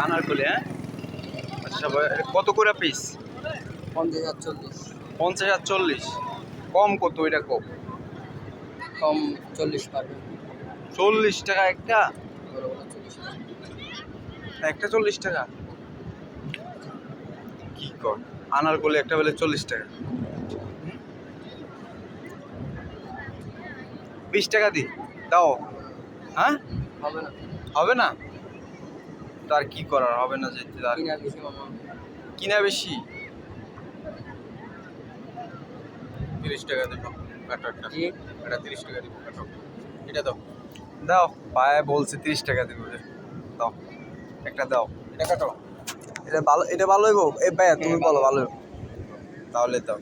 আনারকলি, হ্যাঁ? আচ্ছা কত করে পিস? 50 আর 40। 50 আর 40। কম কত? এটা কম কম 40 পারবে। 40 টাকা একটা? বড় বড় 40 টাকা। একটা 40 টাকা? কি কর, আনারকলি একটা বেলে 40 টাকা? 20 টাকা দি দাও। হ্যাঁ, হবে না। হবে না? তার কি করার, হবে না যেতে তার। কিনা বেশি মামা। কিনা বেশি? 30 টাকা দেবো কাটো একটা। জি। এটা 30 টাকা দিব কাটো। এটা দাও। দাও, পায়ে বলছে 30 টাকা দিব। দাও, একটা দাও। এটা কাটো। এটা ভালো, এটা ভালো হইব। এই ভাইয়া তুমি হ্যাঁ, বলো ভালো। ভালো হইব। তাহলে দাও।